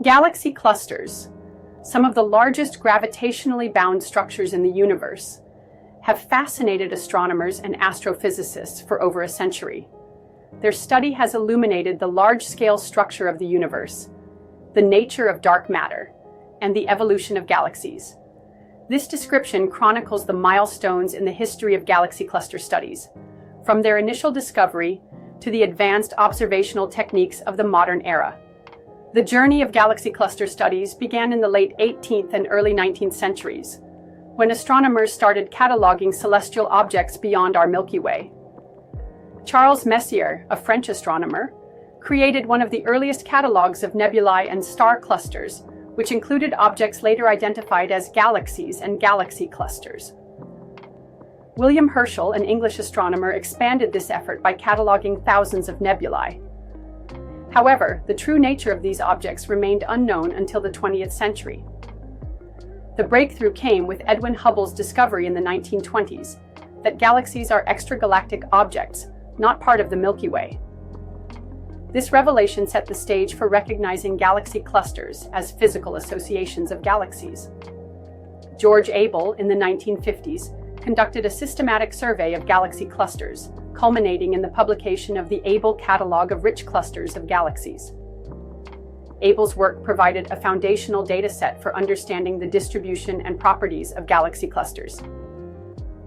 Galaxy clusters, some of the largest gravitationally bound structures in the universe, have fascinated astronomers and astrophysicists for over a century. Their study has illuminated the large-scale structure of the universe, the nature of dark matter, and the evolution of galaxies. This description chronicles the milestones in the history of galaxy cluster studies, from their initial discovery to the advanced observational techniques of the modern era. The journey of galaxy cluster studies began in the late 18th and early 19th centuries, when astronomers started cataloging celestial objects beyond our Milky Way. Charles Messier, a French astronomer, created one of the earliest catalogs of nebulae and star clusters, which included objects later identified as galaxies and galaxy clusters. William Herschel, an English astronomer, expanded this effort by cataloging thousands of nebulae. However, the true nature of these objects remained unknown until the 20th century. The breakthrough came with Edwin Hubble's discovery in the 1920s that galaxies are extragalactic objects, not part of the Milky Way. This revelation set the stage for recognizing galaxy clusters as physical associations of galaxies. George Abel, in the 1950s, conducted a systematic survey of galaxy clusters, culminating in the publication of the Abel Catalog of Rich Clusters of Galaxies. Abel's work provided a foundational data set for understanding the distribution and properties of galaxy clusters.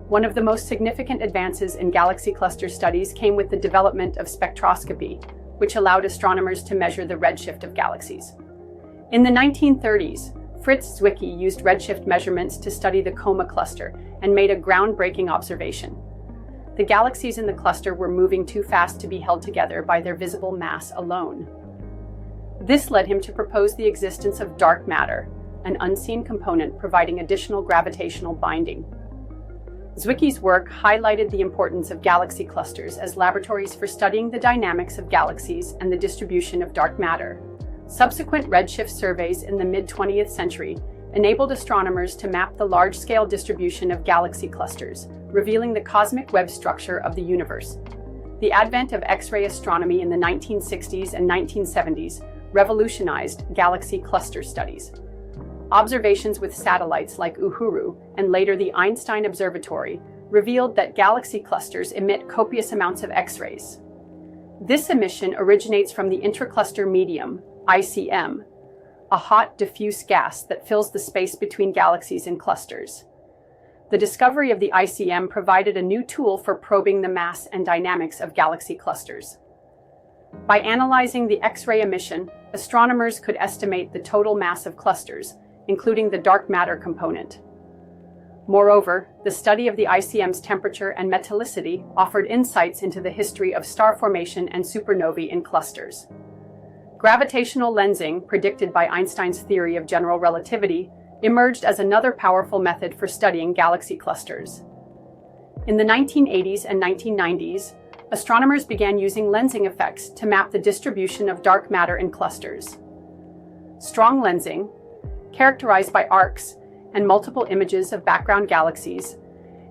One of the most significant advances in galaxy cluster studies came with the development of spectroscopy, which allowed astronomers to measure the redshift of galaxies. In the 1930s, Fritz Zwicky used redshift measurements to study the Coma cluster and made a groundbreaking observation. The galaxies in the cluster were moving too fast to be held together by their visible mass alone. This led him to propose the existence of dark matter, an unseen component providing additional gravitational binding. Zwicky's work highlighted the importance of galaxy clusters as laboratories for studying the dynamics of galaxies and the distribution of dark matter. Subsequent redshift surveys in the mid-20th century enabled astronomers to map the large-scale distribution of galaxy clusters, revealing the cosmic web structure of the universe. The advent of X-ray astronomy in the 1960s and 1970s revolutionized galaxy cluster studies. Observations with satellites like Uhuru and later the Einstein Observatory revealed that galaxy clusters emit copious amounts of X-rays. This emission originates from the intracluster medium, ICM, a hot, diffuse gas that fills the space between galaxies and clusters. The discovery of the ICM provided a new tool for probing the mass and dynamics of galaxy clusters. By analyzing the X-ray emission, astronomers could estimate the total mass of clusters, including the dark matter component. Moreover, the study of the ICM's temperature and metallicity offered insights into the history of star formation and supernovae in clusters. Gravitational lensing, predicted by Einstein's theory of general relativity, emerged as another powerful method for studying galaxy clusters. In the 1980s and 1990s, astronomers began using lensing effects to map the distribution of dark matter in clusters. Strong lensing, characterized by arcs and multiple images of background galaxies,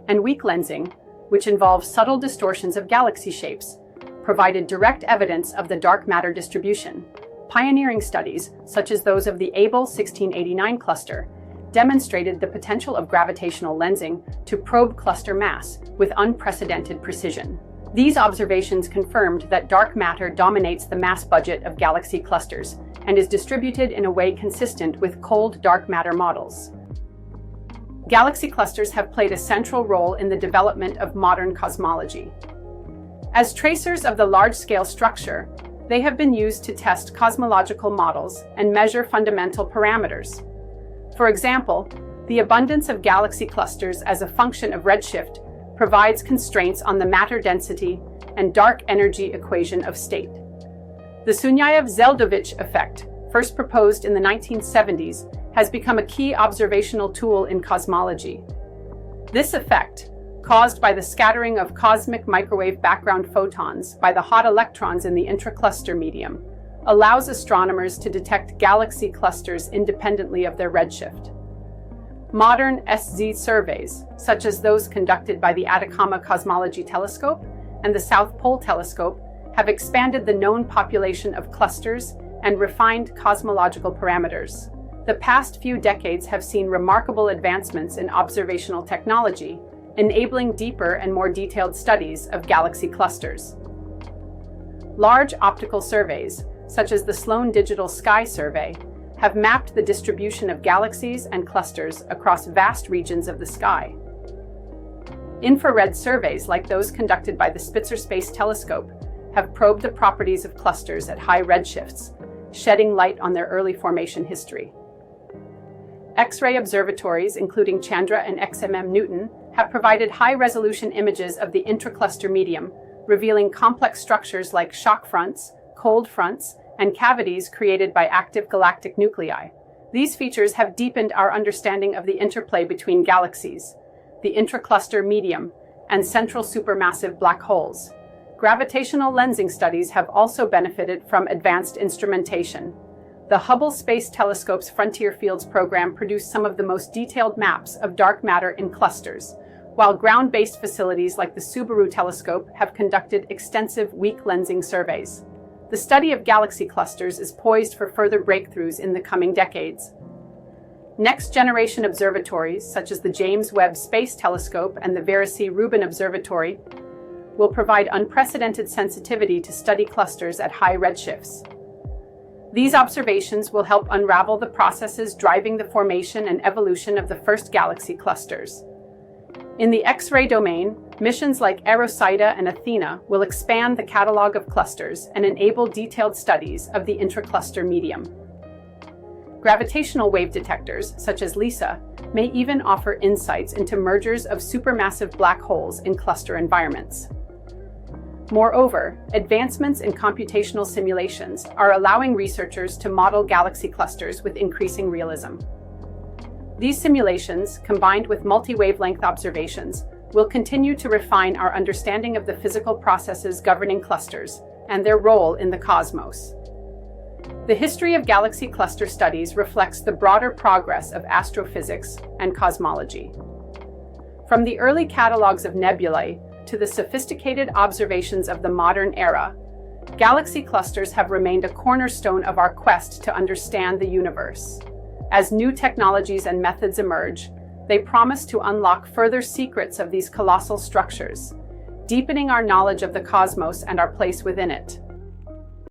and weak lensing, which involves subtle distortions of galaxy shapes, provided direct evidence of the dark matter distribution. Pioneering studies, such as those of the Abel 1689 cluster, demonstrated the potential of gravitational lensing to probe cluster mass with unprecedented precision. These observations confirmed that dark matter dominates the mass budget of galaxy clusters and is distributed in a way consistent with cold dark matter models. Galaxy clusters have played a central role in the development of modern cosmology. As tracers of the large-scale structure, they have been used to test cosmological models and measure fundamental parameters. For example, the abundance of galaxy clusters as a function of redshift provides constraints on the matter density and dark energy equation of state. The Sunyaev-Zeldovich effect, first proposed in the 1970s, has become a key observational tool in cosmology. This effect, caused by the scattering of cosmic microwave background photons by the hot electrons in the intracluster medium, allows astronomers to detect galaxy clusters independently of their redshift. Modern SZ surveys, such as those conducted by the Atacama Cosmology Telescope and the South Pole Telescope, have expanded the known population of clusters and refined cosmological parameters. The past few decades have seen remarkable advancements in observational technology, enabling deeper and more detailed studies of galaxy clusters. Large optical surveys, such as the Sloan Digital Sky Survey, have mapped the distribution of galaxies and clusters across vast regions of the sky. Infrared surveys, like those conducted by the Spitzer Space Telescope, have probed the properties of clusters at high redshifts, shedding light on their early formation history. X-ray observatories, including Chandra and XMM-Newton, have provided high-resolution images of the intracluster medium, revealing complex structures like shock fronts, cold fronts, and cavities created by active galactic nuclei. These features have deepened our understanding of the interplay between galaxies, the intracluster medium, and central supermassive black holes. Gravitational lensing studies have also benefited from advanced instrumentation. The Hubble Space Telescope's Frontier Fields program produced some of the most detailed maps of dark matter in clusters, while ground-based facilities like the Subaru Telescope have conducted extensive weak lensing surveys. The study of galaxy clusters is poised for further breakthroughs in the coming decades. Next-generation observatories, such as the James Webb Space Telescope and the Vera C. Rubin Observatory, will provide unprecedented sensitivity to study clusters at high redshifts. These observations will help unravel the processes driving the formation and evolution of the first galaxy clusters. In the X-ray domain, missions like Erosida and Athena will expand the catalog of clusters and enable detailed studies of the intracluster medium. Gravitational wave detectors, such as LISA, may even offer insights into mergers of supermassive black holes in cluster environments. Moreover, advancements in computational simulations are allowing researchers to model galaxy clusters with increasing realism. These simulations, combined with multi-wavelength observations, will continue to refine our understanding of the physical processes governing clusters and their role in the cosmos. The history of galaxy cluster studies reflects the broader progress of astrophysics and cosmology. From the early catalogs of nebulae to the sophisticated observations of the modern era, galaxy clusters have remained a cornerstone of our quest to understand the universe. As new technologies and methods emerge, they promise to unlock further secrets of these colossal structures, deepening our knowledge of the cosmos and our place within it.